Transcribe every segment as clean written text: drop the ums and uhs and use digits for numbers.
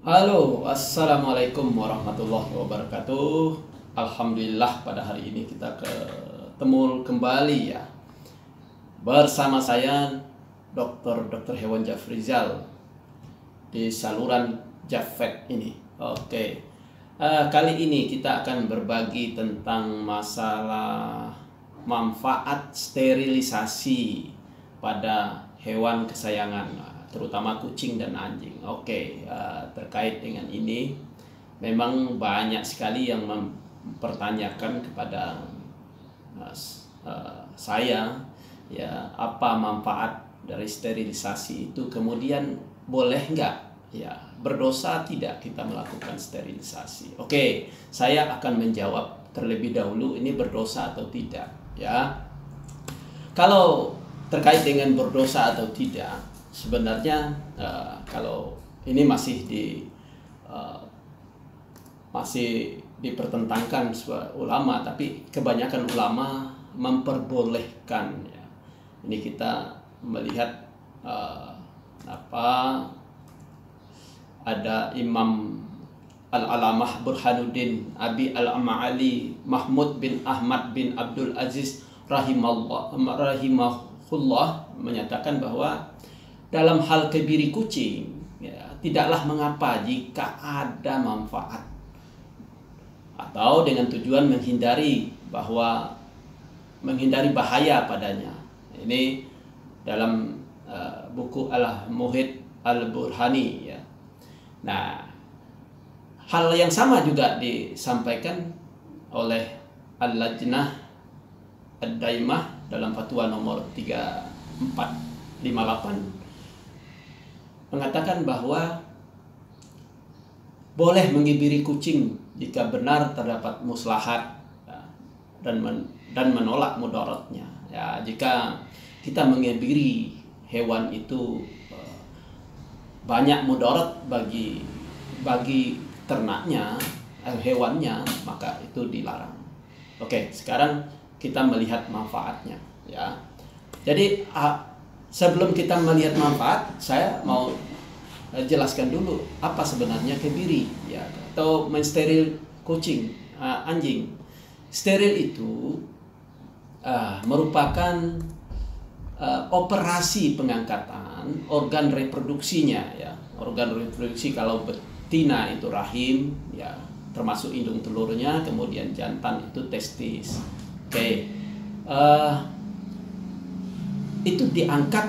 Halo, assalamualaikum warahmatullahi wabarakatuh. Alhamdulillah pada hari ini kita ketemu kembali ya bersama saya Dr. Hewan Jafrizal di saluran Jafet ini. Oke, kali ini kita akan berbagi tentang masalah manfaat sterilisasi pada hewan kesayangan, terutama kucing dan anjing. Oke, terkait dengan ini memang banyak sekali yang mempertanyakan kepada saya ya, apa manfaat dari sterilisasi itu, kemudian boleh nggak ya, berdosa tidak kita melakukan sterilisasi. Oke, saya akan menjawab terlebih dahulu ini berdosa atau tidak ya. Kalau terkait dengan berdosa atau tidak, sebenarnya kalau ini masih dipertentangkan ulama, tapi kebanyakan ulama memperbolehkan ya. Ini kita melihat ada Imam Al-Alamah Burhanuddin Abi Al-Ma'ali Mahmud bin Ahmad bin Abdul Aziz rahimahullah menyatakan bahwa dalam hal kebiri kucing ya, tidaklah mengapa jika ada manfaat atau dengan tujuan menghindari bahaya padanya. Ini dalam buku Al-Muhit Al-Burhani ya. Nah, hal yang sama juga disampaikan oleh Al-Lajnah Ad-Daimah dalam fatwa nomor 3458, mengatakan bahwa boleh menggigiri kucing jika benar terdapat muslahat dan menolak mudaratnya. Ya, jika kita menggigiri hewan itu banyak mudarat bagi ternaknya, hewannya, maka itu dilarang. Oke, sekarang kita melihat manfaatnya ya. Jadi sebelum kita melihat manfaat, saya mau jelaskan dulu apa sebenarnya kebiri ya, atau mensteril kucing, anjing. Steril itu merupakan operasi pengangkatan organ reproduksinya ya. Organ reproduksi kalau betina itu rahim ya, termasuk indung telurnya, kemudian jantan itu testis. Oke, itu diangkat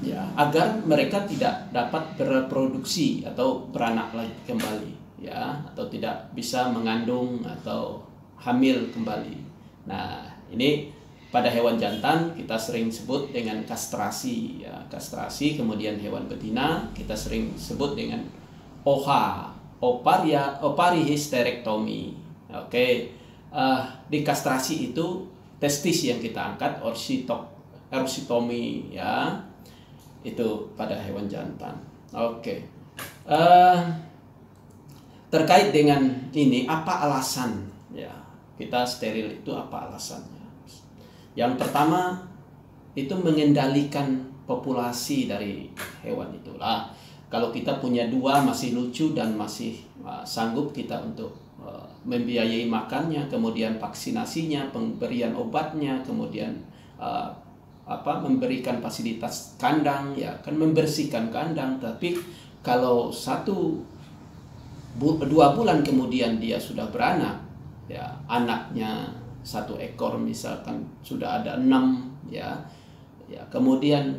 ya agar mereka tidak dapat bereproduksi atau beranak lagi kembali ya, atau tidak bisa mengandung atau hamil kembali. Nah, ini pada hewan jantan kita sering sebut dengan kastrasi ya, kastrasi. Kemudian hewan betina kita sering sebut dengan ovarihysterektomi. Oke, di kastrasi itu testis yang kita angkat, orsitomi ya, itu pada hewan jantan. Oke, terkait dengan ini, apa alasan ya kita steril itu, apa alasannya? Yang pertama itu mengendalikan populasi dari hewan itulah. Kalau kita punya dua masih lucu dan masih sanggup kita untuk membiayai makannya, kemudian vaksinasinya, pemberian obatnya, kemudian memberikan fasilitas kandang ya, kan membersihkan kandang. Tapi kalau 1-2 bulan kemudian dia sudah beranak ya, anaknya 1 ekor misalkan sudah ada 6 ya, kemudian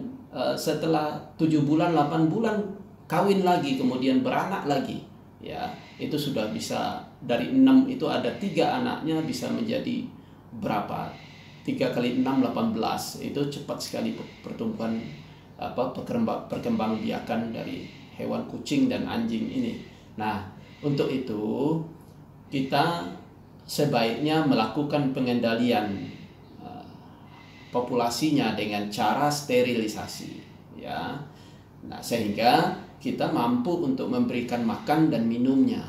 setelah 7 bulan 8 bulan kawin lagi, kemudian beranak lagi ya, itu sudah bisa dari 6 itu ada 3 anaknya bisa menjadi berapa, 3 kali 6 18. Itu cepat sekali pertumbuhan perkembangbiakan dari hewan kucing dan anjing ini. Nah, untuk itu kita sebaiknya melakukan pengendalian populasinya dengan cara sterilisasi ya. Nah, sehingga kita mampu untuk memberikan makan dan minumnya,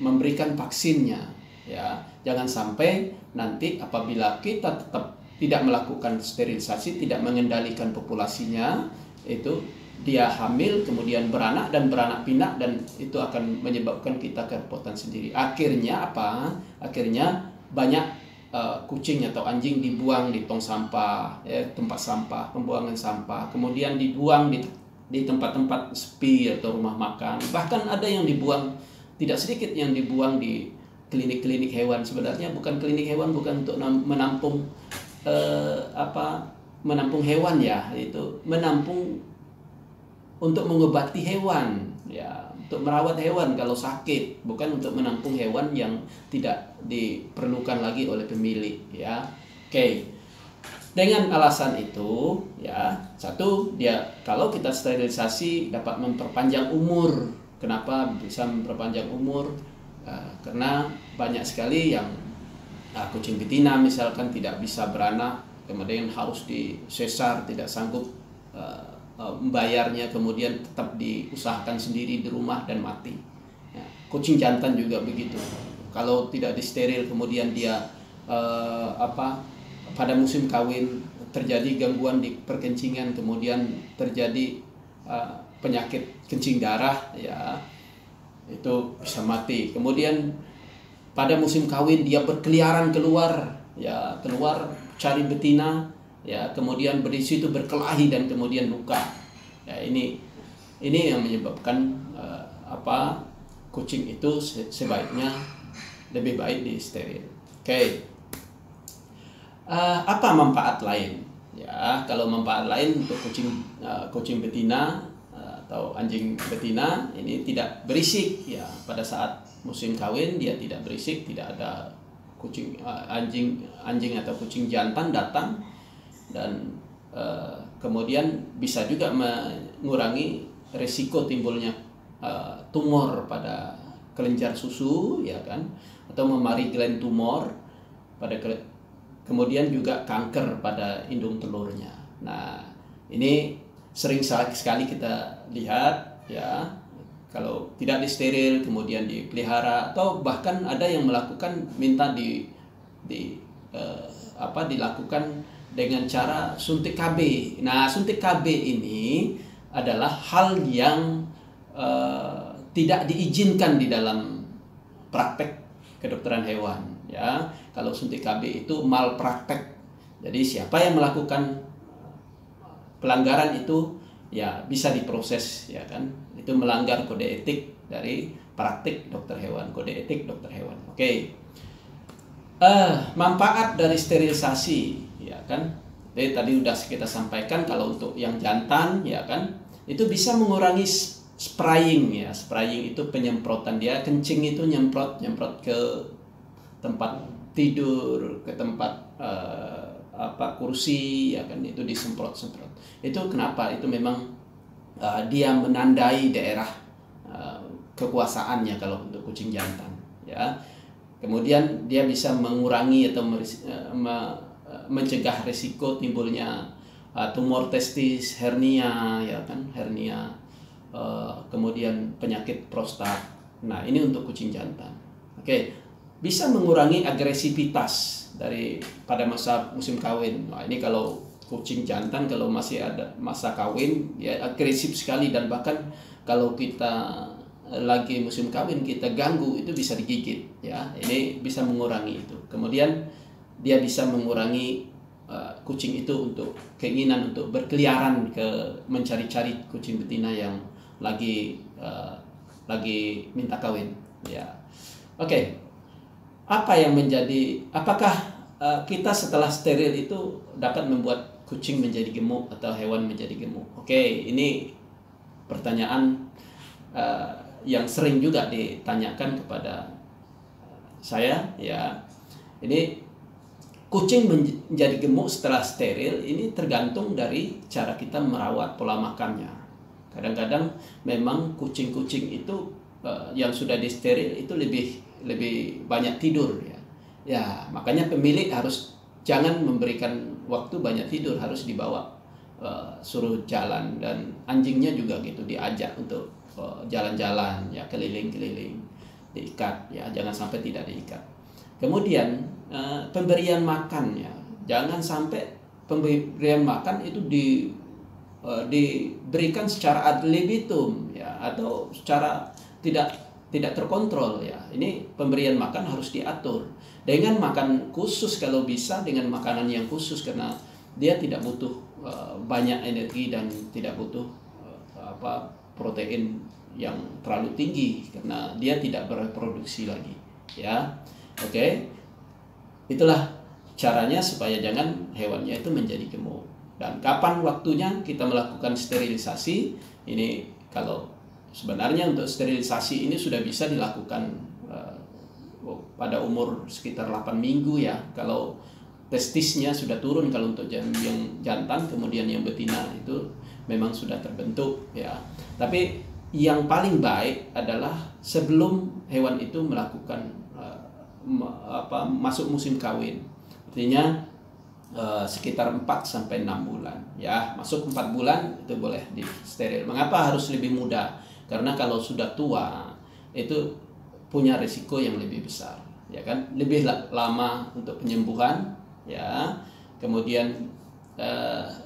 memberikan vaksinnya ya. Jangan sampai nanti apabila kita tetap tidak melakukan sterilisasi, tidak mengendalikan populasinya, itu dia hamil kemudian beranak dan beranak pinak, dan itu akan menyebabkan kita kerepotan sendiri. Akhirnya apa? Akhirnya banyak kucing atau anjing dibuang di tong sampah, tempat sampah, pembuangan sampah, kemudian dibuang di tempat-tempat sepi atau rumah makan. Bahkan ada yang dibuang, tidak sedikit yang dibuang di klinik-klinik hewan. Sebenarnya bukan klinik hewan, bukan untuk menampung menampung hewan ya, itu menampung untuk mengobati hewan ya, untuk merawat hewan kalau sakit, bukan untuk menampung hewan yang tidak diperlukan lagi oleh pemilik ya. Oke. Dengan alasan itu ya, satu, dia kalau kita sterilisasi dapat memperpanjang umur. Kenapa bisa memperpanjang umur? Karena banyak sekali yang kucing betina misalkan tidak bisa beranak, kemudian harus disesar, tidak sanggup membayarnya, kemudian tetap diusahakan sendiri di rumah dan mati. Ya, kucing jantan juga begitu. Kalau tidak disteril kemudian dia pada musim kawin terjadi gangguan di perkencingan, kemudian terjadi penyakit kencing darah ya, itu bisa mati. Kemudian pada musim kawin dia berkeliaran keluar cari betina ya, kemudian di situ berkelahi dan kemudian luka. Ya, ini yang menyebabkan kucing itu sebaiknya lebih baik di steril. Oke. Apa manfaat lain? Ya, kalau manfaat lain untuk kucing betina atau anjing betina ini tidak berisik ya. Pada saat musim kawin dia tidak berisik, tidak ada kucing anjing atau kucing jantan datang, dan kemudian bisa juga mengurangi risiko timbulnya tumor pada kelenjar susu ya kan, atau memari gland tumor pada kemudian juga kanker pada indung telurnya. Nah, ini sering sekali kita lihat ya, kalau tidak disteril kemudian dipelihara, atau bahkan ada yang melakukan minta dilakukan dengan cara suntik KB. Nah, suntik KB ini adalah hal yang tidak diizinkan di dalam praktek kedokteran hewan ya. Kalau suntik KB itu malpraktek. Jadi siapa yang melakukan pelanggaran itu ya bisa diproses ya kan. Itu melanggar kode etik dari praktik dokter hewan, kode etik dokter hewan. Oke. Manfaat dari sterilisasi ya kan. Jadi tadi udah kita sampaikan kalau untuk yang jantan ya kan, itu bisa mengurangi spraying ya. Spraying itu penyemprotan, dia kencing itu nyemprot ke tempat tidur, ke tempat kursi ya kan, itu disemprot-semprot. Itu kenapa? Itu memang dia menandai daerah kekuasaannya kalau untuk kucing jantan ya. Kemudian dia bisa mengurangi atau mencegah risiko timbulnya tumor testis, hernia ya kan, hernia, kemudian penyakit prostat. Nah, ini untuk kucing jantan. Oke, bisa mengurangi agresivitas pada masa musim kawin. Nah, ini kalau kucing jantan kalau masih ada masa kawin ya agresif sekali, dan bahkan kalau kita lagi musim kawin kita ganggu itu bisa digigit ya. Ini bisa mengurangi itu. Kemudian dia bisa mengurangi kucing itu untuk keinginan untuk berkeliaran mencari-cari kucing betina yang lagi minta kawin ya. Oke. Apakah kita setelah steril itu dapat membuat kucing menjadi gemuk atau hewan menjadi gemuk? Oke, ini pertanyaan yang sering juga ditanyakan kepada saya ya. Ini kucing menjadi gemuk setelah steril ini tergantung dari cara kita merawat pola makannya. Kadang-kadang memang kucing-kucing itu yang sudah disteril itu lebih banyak tidur ya. Ya, makanya pemilik harus jangan memberikan waktu banyak tidur, harus dibawa suruh jalan, dan anjingnya juga gitu diajak untuk jalan-jalan ya, keliling-keliling, diikat ya, jangan sampai tidak diikat. Kemudian pemberian makan ya, jangan sampai pemberian makan itu diberikan secara ad libitum ya, atau secara tidak terkontrol ya. Ini pemberian makan harus diatur dengan makan khusus kalau bisa, dengan makanan yang khusus, karena dia tidak butuh banyak energi dan tidak butuh protein yang terlalu tinggi karena dia tidak bereproduksi lagi ya. Oke. Itulah caranya supaya jangan hewannya itu menjadi gemuk. Dan kapan waktunya kita melakukan sterilisasi? Ini kalau sebenarnya untuk sterilisasi ini sudah bisa dilakukan pada umur sekitar 8 minggu ya. Kalau testisnya sudah turun, kalau untuk yang jantan, kemudian yang betina itu memang sudah terbentuk ya. Tapi yang paling baik adalah sebelum hewan itu melakukan masuk musim kawin. Artinya sekitar 4 sampai 6 bulan ya. Masuk 4 bulan itu boleh di steril. Mengapa harus lebih muda? Karena kalau sudah tua itu punya risiko yang lebih besar ya kan, lebih lama untuk penyembuhan ya. Kemudian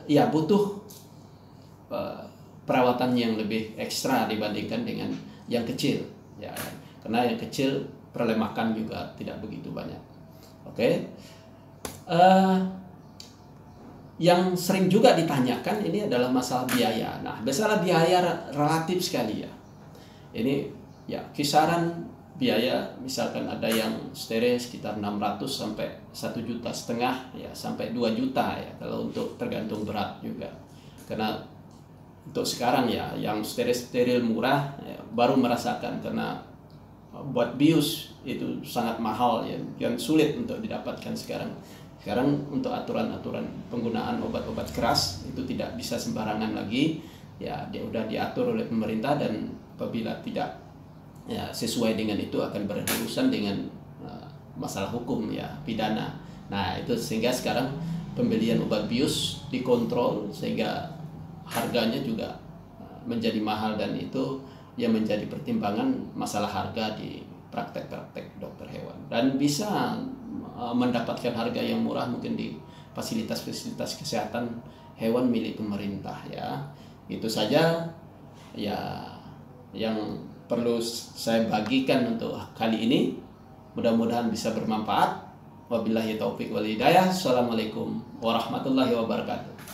ya butuh perawatan yang lebih ekstra dibandingkan dengan yang kecil ya, karena yang kecil perlemakan juga tidak begitu banyak. Oke. Yang sering juga ditanyakan ini adalah masalah biaya. Nah, masalah biaya relatif sekali ya. Ini ya kisaran biaya, misalkan ada yang steril sekitar 600 sampai 1,5 juta ya, sampai 2 juta ya, kalau untuk tergantung berat juga. Karena untuk sekarang ya yang steril murah ya, baru merasakan, karena buat bius itu sangat mahal ya, yang sulit untuk didapatkan sekarang. Sekarang untuk aturan-aturan penggunaan obat-obat keras itu tidak bisa sembarangan lagi ya, dia udah diatur oleh pemerintah, dan apabila tidak ya sesuai dengan itu akan berurusan dengan masalah hukum ya, pidana. Nah itu sehingga sekarang pembelian obat bius dikontrol sehingga harganya juga menjadi mahal, dan itu yang menjadi pertimbangan masalah harga di praktek-praktek dokter hewan. Dan bisa mendapatkan harga yang murah mungkin di fasilitas-fasilitas kesehatan hewan milik pemerintah ya. Itu saja ya yang perlu saya bagikan untuk kali ini. Mudah-mudahan bisa bermanfaat. Wabillahi taufik wal hidayah. Assalamualaikum warahmatullahi wabarakatuh.